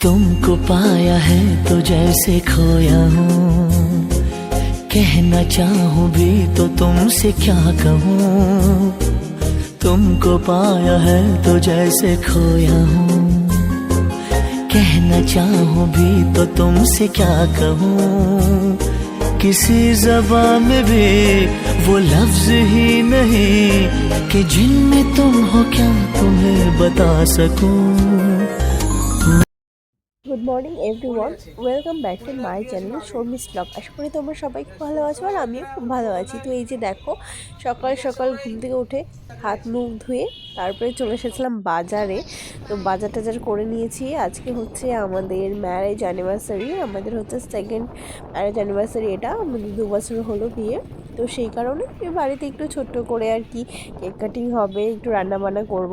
तुमको पाया है तो जैसे खोया हूँ, कहना चाहूँ भी तो तुमसे क्या कहूँ। तुमको पाया है तो जैसे खोया हूँ, कहना चाहूँ भी तो तुमसे क्या कहूँ। किसी ज़बान में भी वो लफ्ज़ ही नहीं कि जिनमें तुम हो क्या तुम्हें बता सकूँ। Good morning everyone, welcome back to my channel Sharmi's blog. আশা করি তোমরা সবাই খুব ভালো আছো আর আমিও খুব ভালো আছি। তো এই যে দেখো, সকাল সকাল ঘুম থেকে উঠে হাত মুখ ধুয়ে তারপরে চলে এসেছিলাম বাজারে। তো বাজার টাজার করে নিয়েছি। আজকে হচ্ছে আমাদের ম্যারেজ অ্যানিভার্সারি, আমাদের হচ্ছে সেকেন্ড ম্যারেজ অ্যানিভার্সারি। এটা আমাদের 2 বছর হলো বিয়ে। তো সেই কারণে বাড়িতে একটু ছোট্ট করে আর কি কেক কাটিং হবে, একটু রান্নাবান্না করব।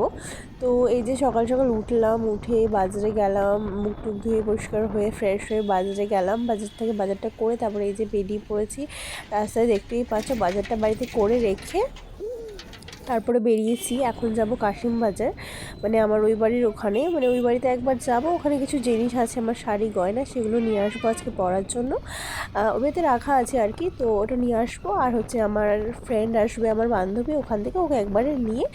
তো এই যে সকাল সকাল উঠলাম, উঠে বাজারে গেলাম, মুখ টুক ধুয়ে পরিষ্কার হয়ে ফ্রেশ হয়ে বাজারে গেলাম। বাজার থেকে বাজারটা করে তারপরে এই যে বেরিয়ে পড়েছি রাস্তায়। দেখতেই পাচ্ছ বাজারটা বাড়িতে করে রেখে তারপরে বেরিয়েছি। এখন যাব কাশিম বাজার, মানে আমার ওই বাড়ির ওখানে, মানে ওই বাড়িতে একবার যাব। ওখানে কিছু জিনিস আছে আমার শাড়ি গয়না, সেগুলো নিয়ে আসবো আজকে পরার জন্য। ওইতে রাখা আছে আর কি, তো ওটা নিয়ে আসবো। আর হচ্ছে আমার ফ্রেন্ড আসবে, আমার বান্ধবী, ওখান থেকে ওকে একবারে নিয়ে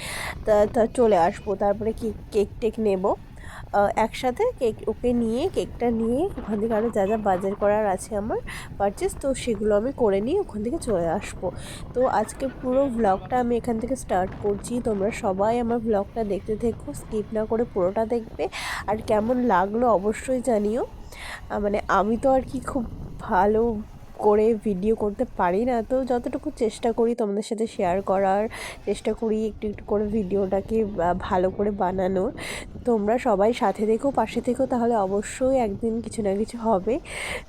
তা চলে আসবো। তারপরে কেক টেক নেবো একসাথে। ওকে নিয়ে কেকটা নিয়ে ওখান থেকে আরও যা যা বাজার করার আছে আমার পারচেস, তো সেগুলো আমি করে নিয়ে ওখান থেকে চলে আসবো। তো আজকে পুরো ব্লগটা আমি এখান থেকে স্টার্ট করছি। তোমরা সবাই আমার ব্লগটা দেখতে থেকো, স্কিপ না করে পুরোটা দেখবে। আর কেমন লাগলো অবশ্যই জানিও। মানে আমি তো আর কি খুব ভালো করে ভিডিও করতে পারি না, তো যতটুকু চেষ্টা করি তোমাদের সাথে শেয়ার করার চেষ্টা করি, একটু একটু করে ভিডিওটাকে ভালো করে বানানোর। তোমরা সবাই সাথে থেকো, পাশে থেকো, তাহলে অবশ্যই একদিন কিছু না কিছু হবে,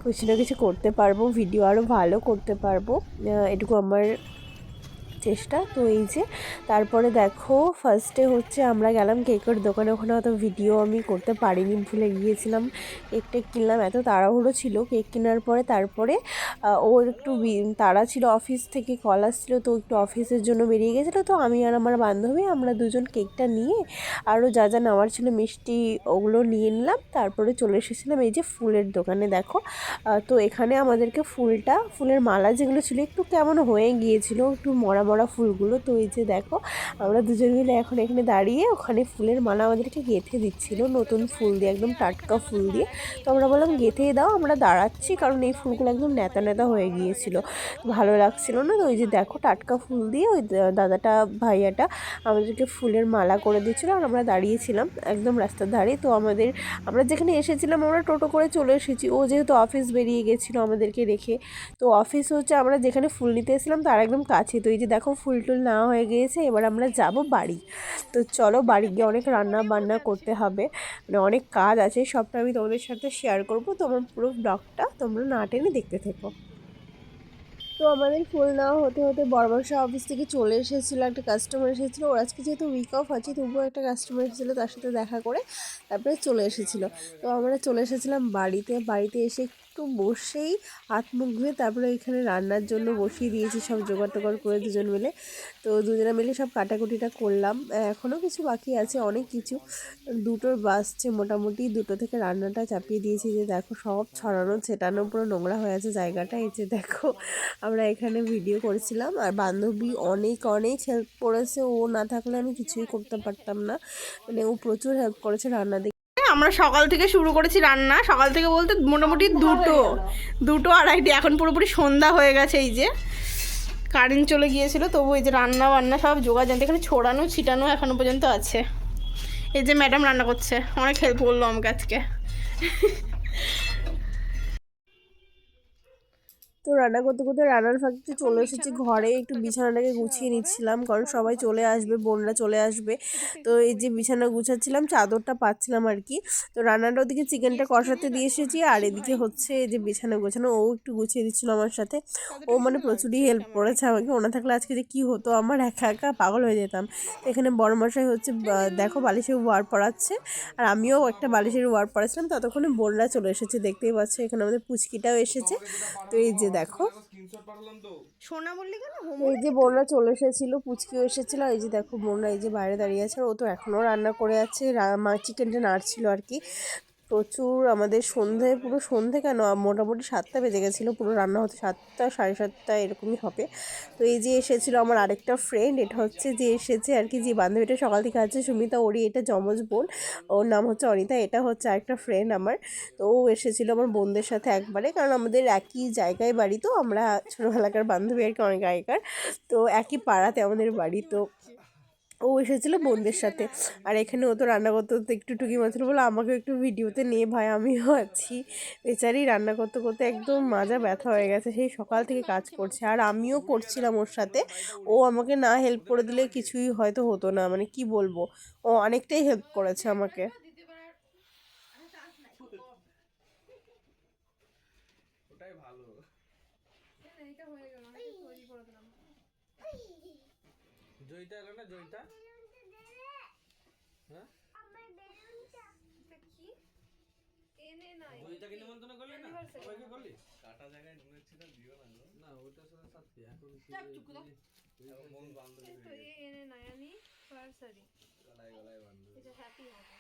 কিছু না কিছু করতে পারবো, ভিডিও আরও ভালো করতে পারবো। এটুকু আমার চেষ্টা। তো এই যে তারপরে দেখো, ফার্স্টে হচ্ছে আমরা গেলাম কেকের দোকানে। ওখানে অত ভিডিও আমি করতে পারিনি, ভুলে গিয়েছিলাম। কেক টেক কিনলাম, এত তাড়াহুড়ো ছিল কেক কেনার পরে। তারপরে ওর একটু তাড়া ছিল, অফিস থেকে কল আসছিলো, তো একটু অফিসের জন্য বেরিয়ে গেছিলো। তো আমি আর আমার বান্ধবী আমরা দুজন কেকটা নিয়ে আরও যা যা নেওয়ার ছিল মিষ্টি, ওগুলো নিয়ে নিলাম। তারপরে চলে এসেছিলাম এই যে ফুলের দোকানে। দেখো, তো এখানে আমাদেরকে ফুলের মালা যেগুলো ছিল একটু কেমন হয়ে গিয়েছিল, একটু মরা মরা ফুলগুলো। তো এই যে দেখো, আমরা দুজন মিলে এখন এখানে দাঁড়িয়ে ওখানে ফুলের মালা আমাদেরকে গেঁথে দিচ্ছিল, নতুন ফুল দিয়ে, একদম টাটকা ফুল দিয়ে। তো আমরা বললাম গেঁথেই দাও, আমরা দাঁড়াচ্ছি, কারণ এই ফুলগুলো একদম নেতা নেতা হয়ে গিয়েছিল, ভালো লাগছিল না। তো ওই যে দেখো, টাটকা ফুল দিয়ে ওই দাদাটা, ভাইয়াটা আমাদেরকে ফুলের মালা করে দিচ্ছিলো। আর আমরা দাঁড়িয়েছিলাম একদম রাস্তার ধারে। তো আমরা যেখানে এসেছিলাম আমরা টোটো করে চলে এসেছি। ও যেহেতু অফিস বেরিয়ে গেছিলো আমাদেরকে রেখে, তো অফিস হচ্ছে আমরা যেখানে ফুল নিতে এসেছিলাম তার একদম কাছে। তো এই যে দেখো, ফুল টুল নেওয়া হয়ে গিয়েছে, এবার আমরা যাব বাড়ি। তো চলো, বাড়ি গিয়ে অনেক রান্না বান্না করতে হবে, মানে অনেক কাজ আছে, সবটা আমি তোমাদের সাথে শেয়ার করবো। তোমার পুরো ব্লগটা তোমরা না টেনে দেখতে থেকো। তো আমাদের ফুল নেওয়া হতে হতে বড়বাসা অফিস থেকে চলে এসেছিলো, একটা কাস্টমার এসেছিলো। ওর আজকে যেহেতু উইক অফ আছে, তবুও একটা কাস্টমার এসেছিলো, তার সাথে দেখা করে তারপরে চলে এসেছিলো। তো আমরা চলে এসেছিলাম বাড়িতে এসে একটু বসেই হাত মুখ ধুয়ে তারপরে এখানে রান্নার জন্য বসিয়ে দিয়েছি, সব জোগাড় টোগাড় করে দুজন মিলে। তো দুজনে মিলে সব কাটাকুটিটা করলাম। এখনও কিছু বাকি আছে, অনেক কিছু, দুটোর বাসছে মোটামুটি। দুটো থেকে রান্নাটা চাপিয়ে দিয়েছি। যে দেখো, সব ছড়ানো ছেটানো পুরো নোংরা হয়ে আছে জায়গাটা। এই যে দেখো, আমরা এখানে ভিডিও করেছিলাম। আর বান্ধবী অনেক অনেক হেল্প করেছে, ও না থাকলে আমি কিছুই করতে পারতাম না, মানে ও প্রচুর হেল্প করেছে রান্না দিকে। আমরা সকাল থেকে শুরু করেছি রান্না, সকাল থেকে বলতে মোটামুটি দুটো আড়াইটে, এখন পুরোপুরি সন্ধ্যা হয়ে গেছে। এই যে কারেন্ট চলে গিয়েছিল, তবু এই যে রান্না বান্না সব জোগাড় জানতে এখানে ছড়ানো ছিটানো এখনো পর্যন্ত আছে। এই যে ম্যাডাম রান্না করছে, অনেক হেল্প করলো আমাকে আজকে। তো রান্না করতে করতে রান্নার ফাঁকে চলে এসেছি ঘরে, একটু বিছানাটাকে গুছিয়ে নিচ্ছিলাম, কারণ সবাই চলে আসবে, বোনরা চলে আসবে। তো এই যে বিছানা গুছাচ্ছিলাম, চাদরটা পাচ্ছিলাম আর কি। তো রান্নাটা ওদিকে চিকেনটা কষাতে দিয়ে এসেছি, আর এদিকে হচ্ছে এই যে বিছানা গোছানো, ও একটু গুছিয়ে দিচ্ছিল আমার সাথে। ও মানে প্রচুরই হেল্প করেছে আমাকে, ওনা থাকলে আজকে যে কী হতো, আমার একা একা পাগল হয়ে যেতাম। তো এখানে বড়মশাই হচ্ছে দেখো বালিশের ওয়ার পড়াচ্ছে, আর আমিও একটা বালিশের ওয়ার পড়াচ্ছিলাম। ততক্ষণে বোনরা চলে এসেছে, দেখতেই পাচ্ছ এখানে আমাদের পুচকিটাও এসেছে। তো এই যে দেখো, সোনা বললি কেন? এই যে বোনরা চলে এসেছিলো, পুচকিও এসেছিল। এই যে দেখো, বোনরা এই যে বাইরে দাঁড়িয়ে আছে, ও তো এখনও রান্না করে আছে, মা চিকেনটা নাড়ছিল আর কি। প্রচুর আমাদের পুরো সন্ধে কেন, মোটামুটি 7টা বেজে গেছিলো, পুরো রান্না হতে 7টা 7:30 এরকমই হবে। তো এই যে এসেছিলো আমার আরেকটা ফ্রেন্ড, এটা হচ্ছে যে এসেছে আর কি, যে বান্ধবীটা সকাল থেকে আছে সুমিতা, ওরই এটা যমজ বোন, ওর নাম হচ্ছে অনিতা। এটা হচ্ছে আরেকটা ফ্রেন্ড আমার। তো ও এসেছিলো আমার বোনদের সাথে একবারে, কারণ আমাদের একই জায়গায় বাড়ি, তো আমরা ছোটোবেলাকার বান্ধবী আর কি, অনেক আগেকার। তো একই পাড়াতে আমাদের বাড়ি। তো ও এসেছিলো বোনদের সাথে। আর এখানে ও তো রান্না করতে করতে একটু টুকি মারছিল, বলে আমাকে একটু ভিডিওতে নিয়ে ভাই, আমিও আছি। বেচারি রান্না করতে করতে একদম মাজা ব্যথা হয়ে গেছে, সেই সকাল থেকে কাজ করছে। আর আমিও করছিলাম ওর সাথে, ও আমাকে না হেল্প করে দিলে কিছুই হয়তো হতো না, মানে কি বলবো, ও অনেকটাই হেল্প করেছে আমাকে। জয়িতা এলো না, জয়িতা? হ্যাঁ, জয়িতাকে নিমন্ত্রণ করলি না? সবাইকে করলি? কাটা জায়গায় নুনের ছিটা দিও না গো। না, ওটার সাথে সাথে এখন মন বান্ধবী এনে নাই আমি সরি গলায় গলায় বান্ধবী, এটা হ্যাপি হবে।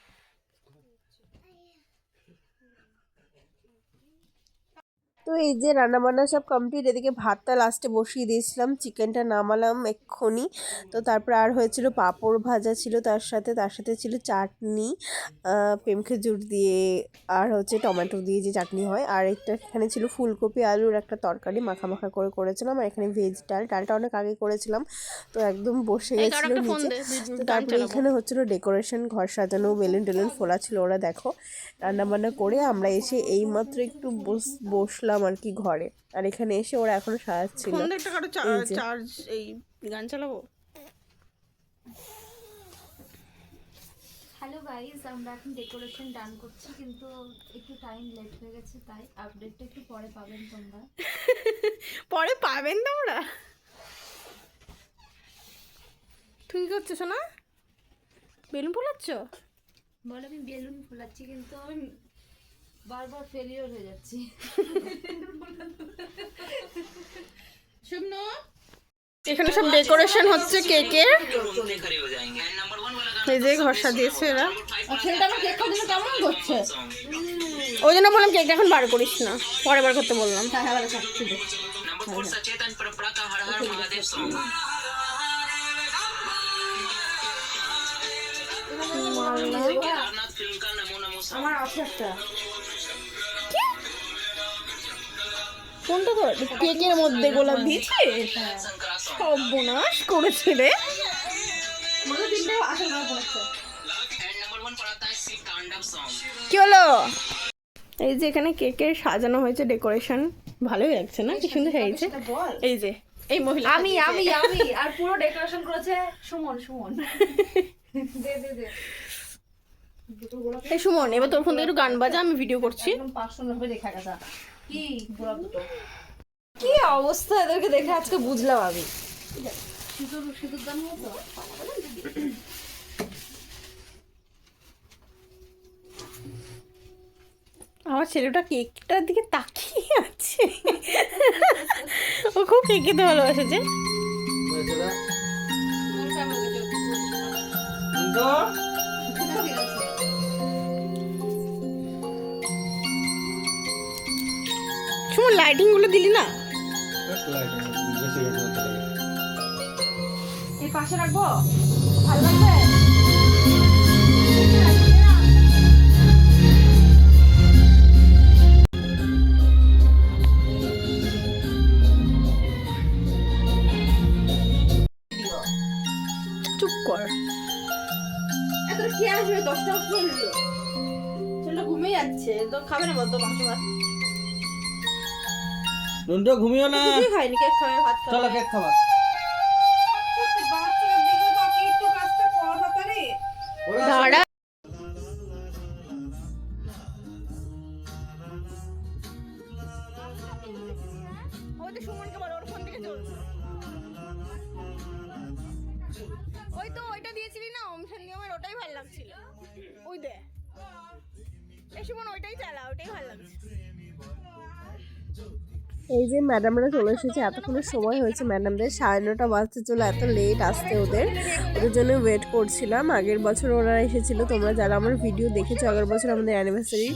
তো এই যে রান্নাবান্না সব কমপ্লিট, এদিকে ভাতটা লাস্টে বসিয়ে দিয়েছিলাম, চিকেনটা নামালাম এক্ষুনি। তো তারপর আর হয়েছিল পাঁপড় ভাজা ছিল, তার সাথে ছিল চাটনি, প্রেম খেজুর দিয়ে, আর হচ্ছে টমেটো দিয়ে যে চাটনি হয়। আর এখানে ছিল ফুলকপি আলুর একটা তরকারি, মাখা মাখা করে করেছিলাম। আর এখানে ভেজ ডালটা অনেক আগে করেছিলাম, তো একদম বসে গেছিলো নিচে। তো তারপরে এখানে হচ্ছিল ডেকোরেশন, ঘর সাজানো, বেলুন টেলুন ফোলা ছিল। ওরা দেখো রান্নাবান্না করে আমরা এসে এইমাত্র একটু বসলাম আর কি ঘরে। আর এখানে এসে ওরা এখনো সাজাচ্ছিল। চার্জ এই গান চালাবো। হ্যালো গাইস, আমরা এখন ডেকোরেশন ডান করছি, কিন্তু একটু টাইম লেট হয়ে গেছে, তাই আপডেটটা একটু পরে পাবেন তোমরা। পরে পাবেন তোমরা? তুই কি করছো শোনা? বেলুন ফোলাচ্ছ? বল, আমি বেলুন ফোলাচ্ছি, কিন্তু আমি বারবার ফেলিওর হয়ে যাচ্ছি। এখানে সব ডেকোরেশন হচ্ছে কেকের। এই যে ঘর সাজিয়েছে এরা, ওই জন্য বললাম কেকটা এখন বার করিস না, পরে বার করতে বললাম। আমার আছে একটা। কোনটা তোর? কেকের মধ্যে গোলাপ দিয়েছে, সব বোনাস করেছে রে। কি হলো? এই যে এখানে কেকের সাজানো হয়েছে ডেকোরেশন, ভালোই লাগছে না? কি সুন্দর সাজিয়েছে। এই যে এই মহিলা, আমি আর পুরো ডেকোরেশন করেছে সুমন। দে এই সুমন, এবার তোর ফোন থেকে একটু গান বাজা, আমি ভিডিও করছি। 590 দেখা গেছে। কি অবস্থা এদেরকে দেখে আজকে বুঝলাম আমি। সিঁদুর দাম হতো। আমার ছেলেটা কেকটার দিকে তাকিয়ে আছে, ও খুব কেক খেতে ভালোবাসেছে। সুমন লাইটিং গুলো দিলি না? এই পাশে রাখবো, ভালো লাগবে। চুপ কর, এত কে আসবে? 10টা হলো, ছেলেটা ঘুমিয়ে যাচ্ছে, তো খাবে না বলতো মাংস ভাত? নন্টু ঘুমিও না, খাইনি, কেক খাবে, ভাত খাবে। চলো কেক খাবা। দাঁড়া, ওই তো সুমনকে বলো, ওর ফোন থেকে চলছে। ওই তো ওইটা দিয়েছিলি না ওম শান্তি, আমার ওটাই ভালো লাগছিল। ওই দে, এই সুমন ওইটাই চালা, ওইটাই ভালো লাগছে। এই যে ম্যাডামরা চলে এসেছে, এতক্ষণের সময় হয়েছে ম্যাডামদের, 9:30 বাজতে চলে, এত লেট আসতে ওদের জন্য ওয়েট করছিলাম। আগের বছর ওরা এসেছিল, তোমরা যারা আমার ভিডিও দেখেছো আগের বছর আমাদের অ্যানিভার্সারি,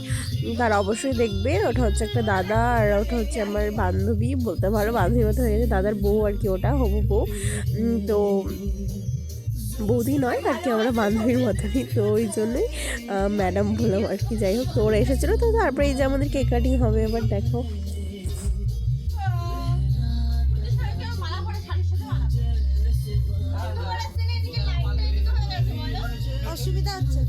তারা অবশ্যই দেখবে। ওটা হচ্ছে একটা দাদা আর ওটা হচ্ছে আমার বান্ধবী, বলতে পারো বান্ধবীর মতো হয়ে গেছে, দাদার বউ আর কি, ওটা হবু বউ। তো বৌদি নয় আর কি, আমরা বান্ধবীর মতনই, তো ওই জন্যই ম্যাডাম বললাম আর কি। যাই হোক, তো ওরা এসেছিলো, তো তারপরে এই যে আমাদের কেক কাটিং হবে। এবার দেখো অসুবিধা হচ্ছে।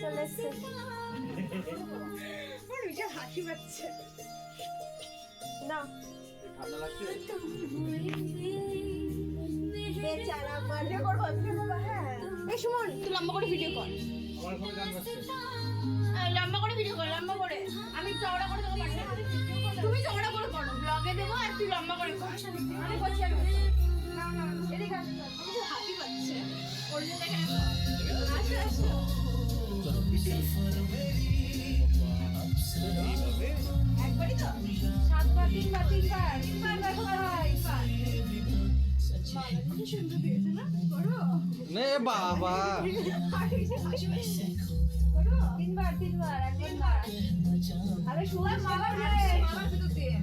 চলে এসছে, হাসি পাচ্ছে না বেচারা বার্থডে করবো। হ্যাঁ এই সুমন, তুই লম্বা করে ভিডিও কর, লম্বা করে ভিডিও কর, লম্বা করে। আমি চওড়া করে তোকে পাঠাবো, তুমি চওড়া করে করো, ব্লগে দেবো, আর তুই লম্বা করে কর। আমি করছি, এদিকে হাসি পাচ্ছে ওর জন্য। আচ্ছা আচ্ছা, একবারই তো 7বার 3বার 3বার দেখো ভাই, সুন্দর দিয়েছে না, করো নে বাবা, করো 3বার 1বার। আরে শুয়ে মালা দিয়ে, মালা ভিতর দিয়ে,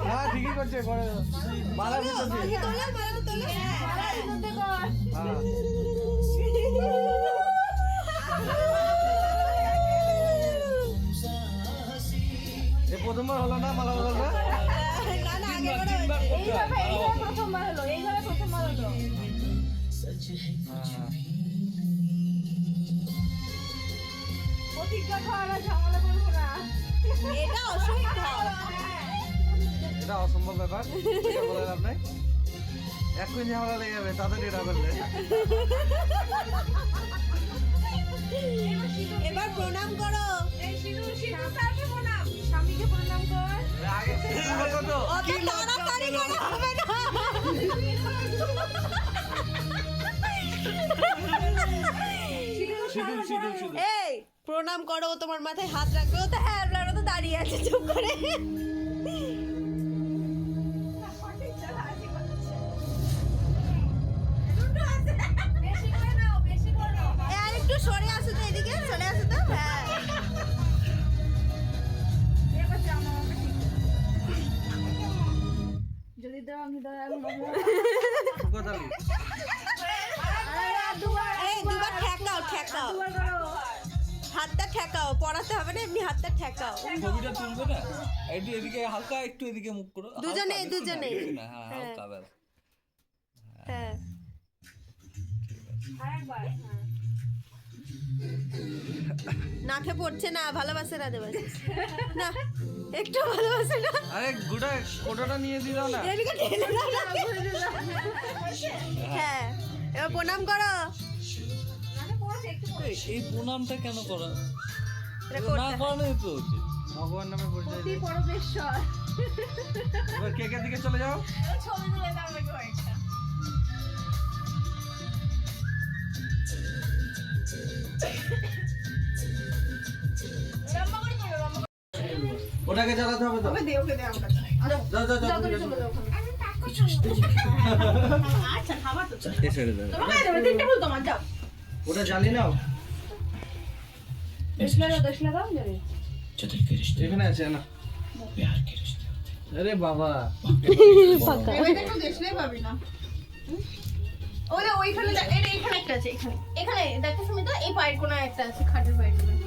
হ্যাঁ ঠিকই করছে, করে মালা ভিতর দিয়ে, মালা ভিতর কর। প্রথমবার হলো না মালা বদলটা? না না, আগে করে এইভাবে প্রথমবার হলো, এইভাবে প্রথমবার হলো। প্রতিজ্ঞা কর, ঝামেলা করবো না, এটা অসম্ভব, এটা অসম্ভব ব্যাপার, এটা বলে লাভ নাই। এক্ষুনি ঝামেলা লেগে যাবে, তাড়াতাড়ি এটা করলে। এবার প্রণাম করো, স্বামীকে প্রণাম কর। আগে তো অত তাড়াতাড়ি করা হবে না। এই প্রণাম করো, তোমার মাথায় হাত রাখবে, ও তো হ্যাঁ ওরা তো দাঁড়িয়ে আছে চুপ করে। আর একটু সরে আসো তো, এদিকে চলে আসো তো। হ্যাঁ যদি দাও আমি দাও, এই দুবার ঠেকাও, ঠেকাও হাতটা, ঠেকাও, পড়াতে হবে না, এমনি হাতটা ঠেকাও। ছবিটা তুলবে না, একটু এদিকে হালকা, একটু এদিকে মুখ করো, দুজনে দুজনে, হ্যাঁ হালকা ব্যাস। হ্যাঁ নাকে পড়ছে না, ভালোবাসে না দেবে না, একটু ভালোবাসে না। আরে গুড়া কোটাটা নিয়ে দিলাম না। এদিকে ঠেলে দাও না। হ্যাঁ এবার প্রণাম করো। এই প্রণামটা কেন করা? এটা না করতে করানোই তো উচিত। ভগবান নামে পরিচয় দিই। পরমেশ্বর। এবার কেকের দিকে চলে যাও। ছবি তুলে দাও আমাকে একটা। ওটাকে জ্বালাতে হবে তো। ওকে দে আমার কাছে। যাও যাও যাও। আচ্ছা খাবার তো চল। এ ছেড়ে দাও। তোমার দেবে তিনটা ফুল তোমার যাও। ওটা জ্বালিয়ে নাও। দেশলা দাও যাবে। এখানে আছে না। আরে বাবা। এবারে একটু দেশলাই পাবি না। ওই ওইখানে এইখানে একটা আছে, এখানে এখানে দেখো সুমিতা, এই পায়ের কোনায় একটা আছে, খাটের পায়ের কোনায়।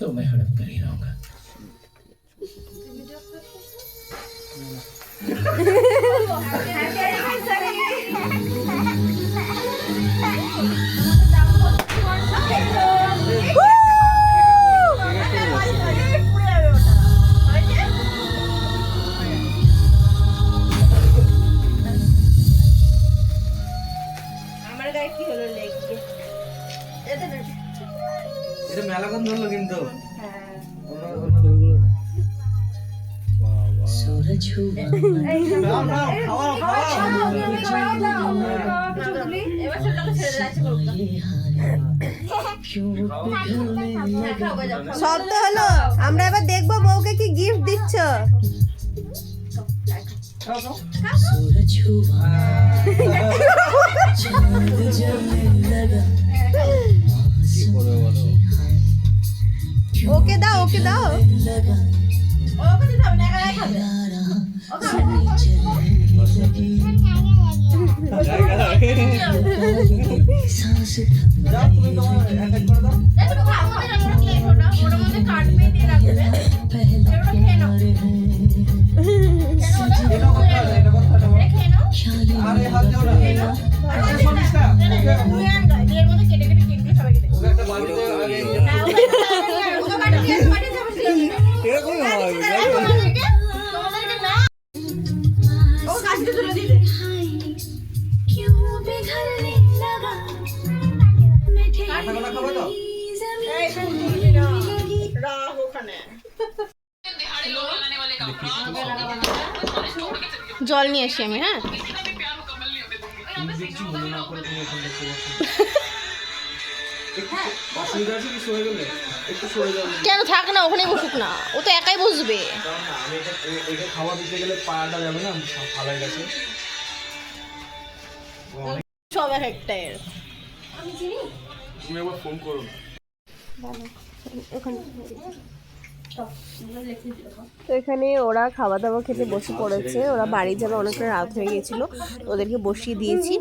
तो मैं हड़प कर ही रहूंगा। আমার গায়ে কি হলো লেগে? এটা মেলাক্ষণ ধরলো কিন্তু হ্যাঁ অন্য দইগুলো না। सूरज हुआ নাও, নাও, খাওয়াও, খাওয়াও। এবার সেটাকে ছেড়ে যাচ্ছে করুক। ये हाय क्यों पिघलने लगा সব তো হলো, আমরা এবার দেখবো বউকে কি গিফট দিচ্ছ। খাও, খাও। सूरज हुआ चांद जलने लगा ওকে দাও, ওকে দাও। लगा ওকে দিতে হবে না, একা একা খাবে। यारा चली चलने लगी सांस যাও, তুমি তোমার অ্যাটাক করে দাও। দেখো তো আমাদের আমরা প্লেট ওটা ওর মধ্যে কাটবে দিয়ে রাখবে। पहला प्यार है এটা কথা আছে, এটা কথা আছে। খেয়ে নাও। ख्याली আরে হাত দাও না। আরে শোনিসটা, তুমি আর এর মধ্যে কেটে কেটে কেটে সবাইকে দে। ওকে একটা বাটিতে আগে হ্যাঁ, ওকে কাটে দিয়ে পাঠিয়ে যাবে সেই। এরকমই হয় তোমাদেরকে না ও কাছে তুলে দিলে। কাঁঠাগুলো খাবো তো? রাখ ওখানে। জল নিয়ে আসি আমি, হ্যাঁ কিছু মনে না করে তুমি এখন দেখতে পাচ্ছ। অসুবিধা আছে কি সরে গেলে? একটু সরে যাবে। কেন, থাক না ওখানেই বসুক না, ও তো একাই বসবে। কারণ না, আমি এটা খাওয়া দিতে গেলে পাটা যাবে না ফালাই গেছে। সব এক একটা এর। তুমি একবার ফোন করো না। তো এখানে ওরা খাওয়া দাওয়া খেতে বসে পড়েছে, ওরা বাড়ি যাবে, অনেকটা রাত হয়ে গেছিল, ওদেরকে বসিয়ে দিয়েছি।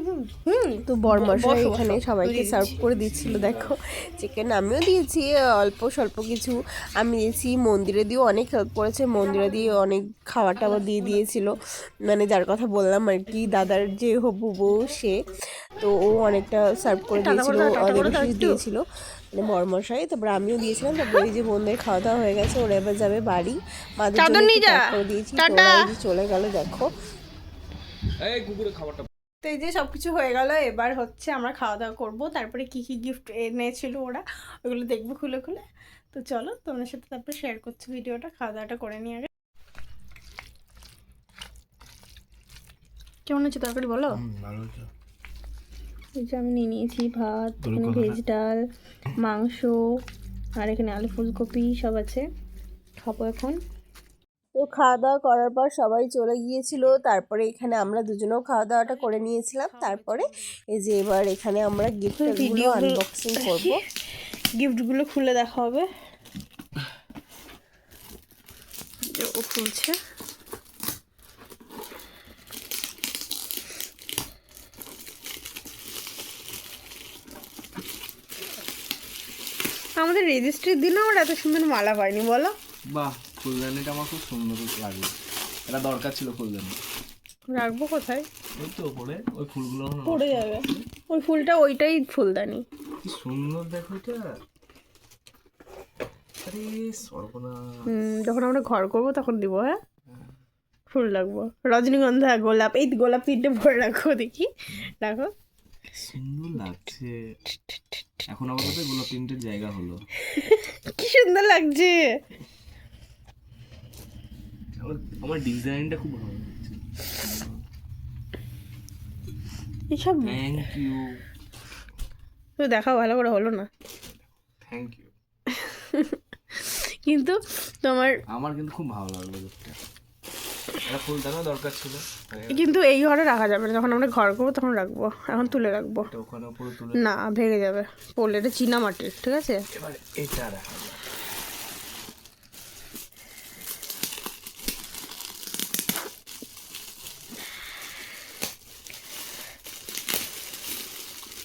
তো বরমশাই এখানে সবাইকে সার্ভ করে দিচ্ছিল। দেখো চিকেন আমিও দিয়েছি, অল্প স্বল্প কিছু আমি দিয়েছি, মন্দিরে দিয়েও অনেক হেল্প করেছে, মন্দিরে দিয়ে অনেক খাবার টাবার দিয়ে দিয়েছিল, মানে যার কথা বললাম আর কি, দাদার যে হবু বউ সে, তো ও অনেকটা সার্ভ করে দিয়েছিল, দেবশিস দিয়েছিল মানে বরমশাই, তারপর আমিও দিয়েছিলাম। তারপর এই যে বোনদের খাওয়া দাওয়া হয়ে গেছে, ওরা এবার যাবে বাড়ি, মাদের জন্য একটু প্যাক করে দিয়েছি, তো ওরা এই যে চলে গেল। দেখো এই কুকুরে খাবারটা তো এই যে সব কিছু হয়ে গেল, এবার হচ্ছে আমরা খাওয়া দাওয়া করবো, তারপরে কি কি গিফট এনেছিল ওরা ওগুলো দেখবো খুলে খুলে। তো চলো তোমাদের সাথে তারপরে শেয়ার করছি ভিডিওটা, খাওয়া দাওয়াটা করে নিয়ে আগে। কেমন হচ্ছে তরকারি বলো? ভালো হচ্ছে। এই যে আমি নিয়ে নিয়েছি ভাত, এখানে ভেজ ডাল, মাংস, আর এখানে আলু ফুলকপি সব আছে, খাবো এখন। তো খাওয়া দাওয়া করার পর সবাই চলে গিয়েছিল, তারপরে এখানে আমরা দুজনেও খাওয়া দাওয়াটা করে নিয়েছিলাম। তারপরে এই যে এবার এখানে আমরা গিফটগুলো আনবক্সিং করব, গিফটগুলো খুলে দেখা হবে। ও খুলছে, আমাদের রেজিস্ট্রির দিনও ওরা এত সুন্দর মালা পায়নি বলো। বাহ, ফুলদানিটা আমার খুব সুন্দর লাগলো, এটা দরকার ছিল ফুলদানি। রাখবো কোথায়? ওই তো ওপরে ওই ফুলগুলো পড়ে যাবে, ওই ফুলটা ওইটাই ফুলদানি। কি সুন্দর দেখো এটা। আরে সর্বনাশ। যখন আমরা ঘর করবো তখন দিব, হ্যাঁ ফুল রাখবো, রজনীগন্ধা, গোলাপ, এই গোলাপ তিনটে ভরে রাখো, দেখি রাখো। সুন্দর লাগছে, এখন আপাতত গোলাপ প্রিন্টের জায়গা হলো। কি সুন্দর লাগছে, আমার ডিজাইনটা খুব ভালো লাগছে। এইসব থ্যাংক ইউ, তো দেখাও ভালো করে হলো না থ্যাংক ইউ। কিন্তু তোমার, আমার কিন্তু খুব ভালো লাগলো গিফটটা, এটা ফুলদানও দরকার ছিল। কিন্তু এই ঘরে রাখা যাবে না, যখন আমরা ঘর করবো তখন রাখবো, এখন তুলে রাখবো এটা ওখানে উপরে তুলে না, ভেঙে যাবে পড়লে, এটা চীনা মাটির, ঠিক আছে। এবার এটা রাখা যাবে।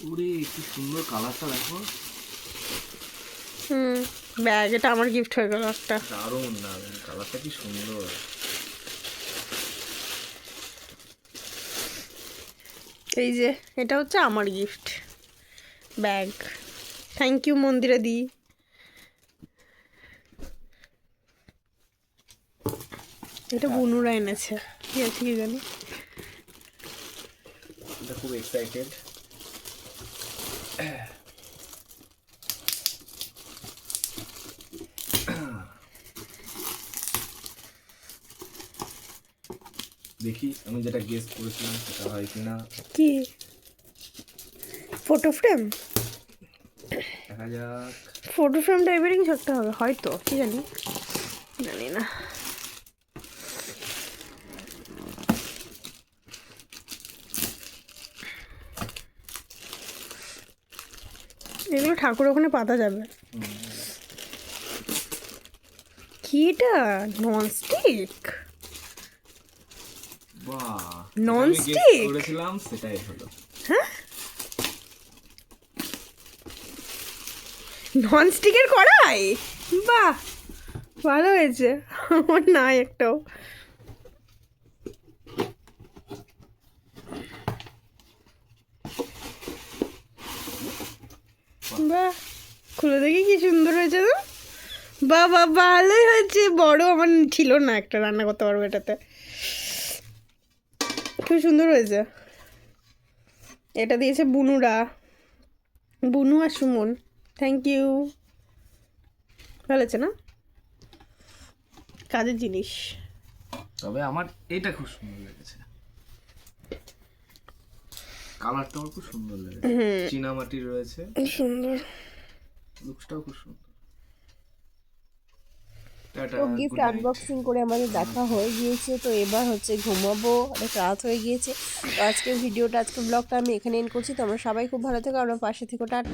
ওরে কি সুন্দর কালারটা দেখো, ব্যাগ, এটা আমার গিফট হয়ে গেল একটা। দারুণ না কালারটা কি সুন্দর। এই যে এটা হচ্ছে আমার গিফট ব্যাগ। থ্যাংক ইউ মন্দিরে দি। এটা বুনুরা এনেছে, কি আছে কি জানি। এটা খুব এক্সাইটেড। দেখি আমি যেটা গেস করেছিলাম সেটা হয় কিনা, কি ফটো ফ্রেম? দেখা যাক। ফটো ফ্রেম টাইপের কিছু একটা হবে হয়তো, কি জানি, জানি না। এগুলো ঠাকুর ওখানে পাতা যাবে। কি এটা? ননস্টিক? বাহ, ননস্টিক করেছিলাম সেটাই হলো। ননস্টিকের কড়াই, বাহ ভালো হয়েছে। আমার নাই একটাও। বাহ, খুলে দেখি কি সুন্দর হয়েছে তো। বাবা ভালোই হয়েছে, বড় আমার ছিল না, একটা রান্না করতে পারবো এটাতে। খুব সুন্দর হয়েছে। এটা দিয়েছে বুনুরা, বুনু আর সুমন, থ্যাংক ইউ। ভালো আছে না, কাজের জিনিস। তবে আমার এটা খুব সুন্দর লেগেছে, কালারটা আমার খুব সুন্দর লেগেছে। চীনা মাটি রয়েছে, সুন্দর লুকসটাও খুব সুন্দর। তো গিফট আনবক্সিং করে আমাদের দেখা হয়ে গিয়েছে, তো এবার হচ্ছে ঘুমাবো, অনেক রাত হয়ে গিয়েছে। তো আজকের ভিডিওটা, আজকের ব্লগটা আমি এখানে এন্ড করছি। তোমরা সবাই খুব ভালো থেকো, আমার পাশে থেকো, টাটা।